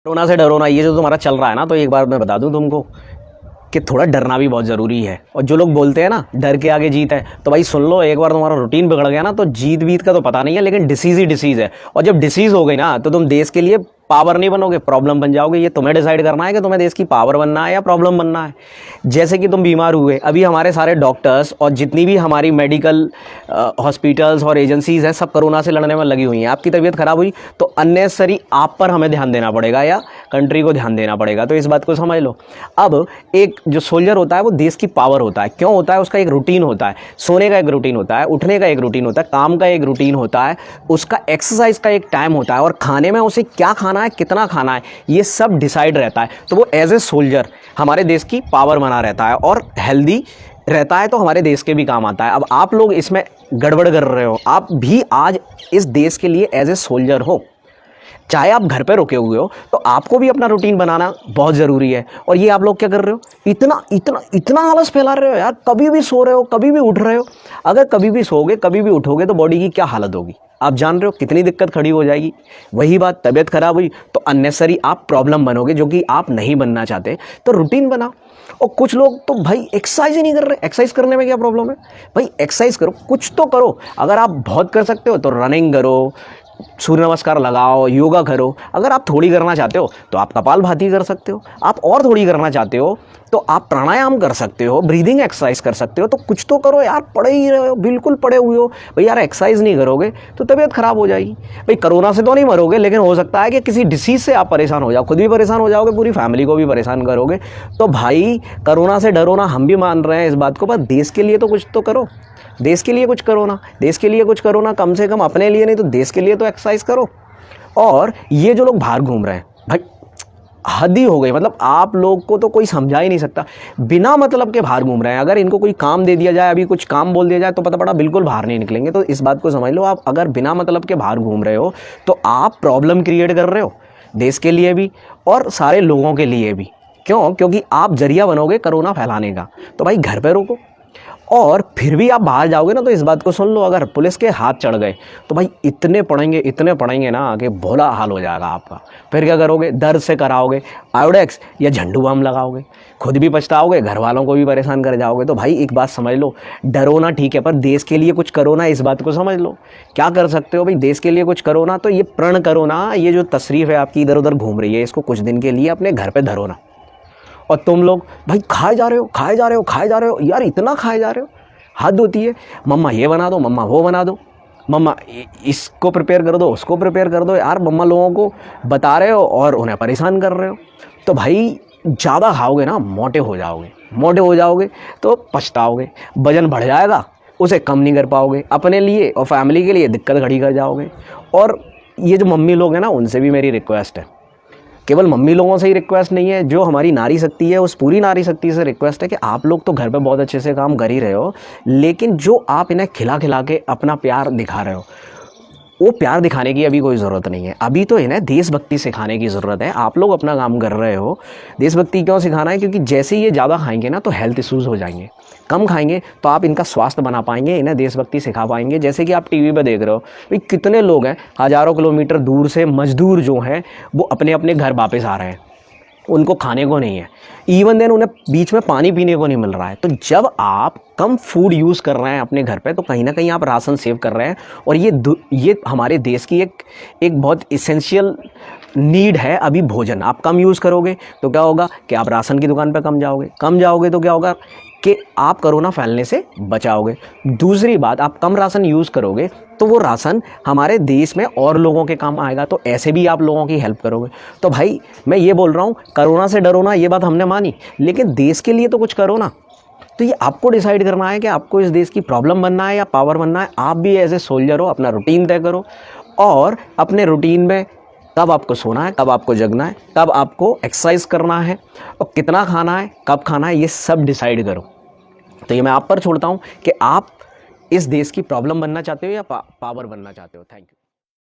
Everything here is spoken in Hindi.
कोरोना से डरो ना, ये जो तुम्हारा चल रहा है ना, तो एक बार मैं बता दूं तुमको कि थोड़ा डरना भी बहुत ज़रूरी है। और जो लोग बोलते हैं ना डर के आगे जीत है, तो भाई सुन लो, एक बार तुम्हारा रूटीन बिगड़ गया ना तो जीत बीत का तो पता नहीं है, लेकिन डिसीज़ ही डिसीज़ है। और जब डिसीज़ हो गई ना तो तुम देश के लिए पावर नहीं बनोगे, प्रॉब्लम बन जाओगे। ये तुम्हें डिसाइड करना है कि तुम्हें देश की पावर बनना है या प्रॉब्लम बनना है। जैसे कि तुम बीमार हुए, अभी हमारे सारे डॉक्टर्स और जितनी भी हमारी मेडिकल हॉस्पिटल्स और एजेंसीज़ हैं, सब कोरोना से लड़ने में लगी हुई हैं। आपकी तबीयत ख़राब हुई तो अननेसेसरी आप पर हमें ध्यान देना पड़ेगा या कंट्री को ध्यान देना पड़ेगा। तो इस बात को समझ लो। अब एक जो सोल्जर होता है वो देश की पावर होता है। क्यों होता है? उसका एक रूटीन होता है, सोने का एक रूटीन होता है, उठने का एक रूटीन होता है, काम का एक रूटीन होता है, उसका एक्सरसाइज का एक टाइम होता है, और खाने में उसे क्या खाना है, कितना खाना है, ये सब डिसाइड रहता है। तो वो एज ए सोल्जर हमारे देश की पावर बना रहता है और हेल्दी रहता है, तो हमारे देश के भी काम आता है। अब आप लोग इसमें गड़बड़ कर रहे हो। आप भी आज इस देश के लिए एज ए सोल्जर हो, चाहे आप घर पे रुके हुए हो, तो आपको भी अपना रूटीन बनाना बहुत ज़रूरी है। और ये आप लोग क्या कर रहे हो? इतना इतना इतना आलस फैला रहे हो यार। कभी भी सो रहे हो, कभी भी उठ रहे हो। अगर कभी भी सोओगे, कभी भी उठोगे, तो बॉडी की क्या हालत होगी आप जान रहे हो, कितनी दिक्कत खड़ी हो जाएगी। वही बात, तबीयत खराब हुई तो अननेसरी आप प्रॉब्लम बनोगे, जो कि आप नहीं बनना चाहते। तो रूटीन बनाओ। और कुछ लोग तो भाई एक्सरसाइज ही नहीं कर रहे। एक्सरसाइज करने में क्या प्रॉब्लम है भाई? एक्सरसाइज करो, कुछ तो करो। अगर आप बहुत कर सकते हो तो रनिंग करो, सूर्य नमस्कार लगाओ, योगा करो। अगर आप थोड़ी करना चाहते हो तो आप कपालभाति कर सकते हो। आप और थोड़ी करना चाहते हो तो आप प्राणायाम कर सकते हो, ब्रीदिंग एक्सरसाइज कर सकते हो। तो कुछ तो करो यार। पड़े ही रहे हो, बिल्कुल पड़े हुए हो भाई। यार एक्सरसाइज नहीं करोगे तो तबीयत खराब हो जाएगी भाई। कोरोना से तो नहीं मरोगे, लेकिन हो सकता है कि किसी डिसीज से आप परेशान हो जाओ। खुद भी परेशान हो जाओगे, पूरी फैमिली को भी परेशान करोगे। तो भाई कोरोना से डरो ना, हम भी मान रहे हैं इस बात को, पर देश के लिए तो कुछ तो करो। देश के लिए कुछ करो ना, देश के लिए कुछ करो ना, कम से कम अपने लिए नहीं तो देश के लिए तो एक्सरसाइज करो। और ये जो लोग बाहर घूम रहे हैं भाई, हद ही हो गई। मतलब आप लोग को तो कोई समझा ही नहीं सकता, बिना मतलब के बाहर घूम रहे हैं। अगर इनको कोई काम दे दिया जाए, अभी कुछ काम बोल दिया जाए, तो पता पड़ा बिल्कुल बाहर नहीं निकलेंगे। तो इस बात को समझ लो, आप अगर बिना मतलब के बाहर घूम रहे हो तो आप प्रॉब्लम क्रिएट कर रहे हो, देश के लिए भी और सारे लोगों के लिए भी। क्यों? क्योंकि आप जरिया बनोगे कोरोना फैलाने का। तो भाई घर पे रोको। और फिर भी आप बाहर जाओगे ना, तो इस बात को सुन लो, अगर पुलिस के हाथ चढ़ गए तो भाई इतने पड़ेंगे ना कि भोला हाल हो जाएगा आपका। फिर क्या करोगे? दर्द से कराओगे आयोडेक्स या झंडू बाम लगाओगे, खुद भी पछताओगे, घर वालों को भी परेशान कर जाओगे। तो भाई एक बात समझ लो, डरो ना ठीक है, पर देश के लिए कुछ करो ना। इस बात को समझ लो। क्या कर सकते हो भाई? देश के लिए कुछ करो ना। तो ये प्रण करो ना, ये जो तशरीफ़ है आपकी इधर उधर घूम रही है, इसको कुछ दिन के लिए अपने घर पर धरो ना। और तुम लोग भाई खाए जा रहे हो, खाए जा रहे हो, खाए जा रहे हो यार, इतना खाए जा रहे हो, हद होती है। मम्मा ये बना दो, मम्मा वो बना दो, मम्मा इसको प्रिपेयर कर दो, उसको प्रिपेयर कर दो। यार मम्मा लोगों को बता रहे हो और उन्हें परेशान कर रहे हो। तो भाई ज़्यादा खाओगे ना मोटे हो जाओगे, मोटे हो जाओगे तो पछताओगे, वजन बढ़ जाएगा, उसे कम नहीं कर पाओगे, अपने लिए और फैमिली के लिए दिक्कत खड़ी कर जाओगे। और ये जो मम्मी लोग हैं ना, उनसे भी मेरी रिक्वेस्ट है, केवल मम्मी लोगों से ही रिक्वेस्ट नहीं है, जो हमारी नारी शक्ति है, उस पूरी नारी शक्ति से रिक्वेस्ट है कि आप लोग तो घर पे बहुत अच्छे से काम कर ही रहे हो, लेकिन जो आप इन्हें खिला खिला के अपना प्यार दिखा रहे हो, वो प्यार दिखाने की अभी कोई ज़रूरत नहीं है। अभी तो इन्हें देशभक्ति सिखाने की ज़रूरत है। आप लोग अपना काम कर रहे हो, देशभक्ति क्यों सिखाना है? क्योंकि जैसे ही ये ज़्यादा खाएंगे ना तो हेल्थ इश्यूज़ हो जाएंगे। कम खाएंगे तो आप इनका स्वास्थ्य बना पाएंगे, इन्हें देशभक्ति सिखा पाएंगे। जैसे कि आप टीवी पे देख रहे हो भाई, कितने लोग हैं हज़ारों किलोमीटर दूर से मजदूर जो हैं वो अपने अपने घर वापस आ रहे हैं, उनको खाने को नहीं है, इवन देन उन्हें बीच में पानी पीने को नहीं मिल रहा है। तो जब आप कम फूड यूज़ कर रहे हैं अपने घर पे, तो कहीं ना कहीं आप राशन सेव कर रहे हैं। और ये हमारे देश की एक बहुत इसेंशियल नीड है अभी भोजन। आप कम यूज़ करोगे तो क्या होगा कि आप राशन की दुकान पे कम जाओगे तो क्या होगा कि आप कोरोना फैलने से बचाओगे। दूसरी बात, आप कम राशन यूज़ करोगे तो वो राशन हमारे देश में और लोगों के काम आएगा, तो ऐसे भी आप लोगों की हेल्प करोगे। तो भाई मैं ये बोल रहा हूँ, कोरोना से डरो ना, ये बात हमने मानी, लेकिन देश के लिए तो कुछ करो ना। तो ये आपको डिसाइड करना है कि आपको इस देश की प्रॉब्लम बनना है या पावर बनना है। आप भी एज ए सोल्जर हो, अपना रूटीन तय करो और अपने रूटीन में कब आपको सोना है, कब आपको जगना है, कब आपको एक्सरसाइज करना है और कितना खाना है, कब खाना है, ये सब डिसाइड करो। तो ये मैं आप पर छोड़ता हूँ कि आप इस देश की प्रॉब्लम बनना चाहते हो या पावर बनना चाहते हो। Thank you.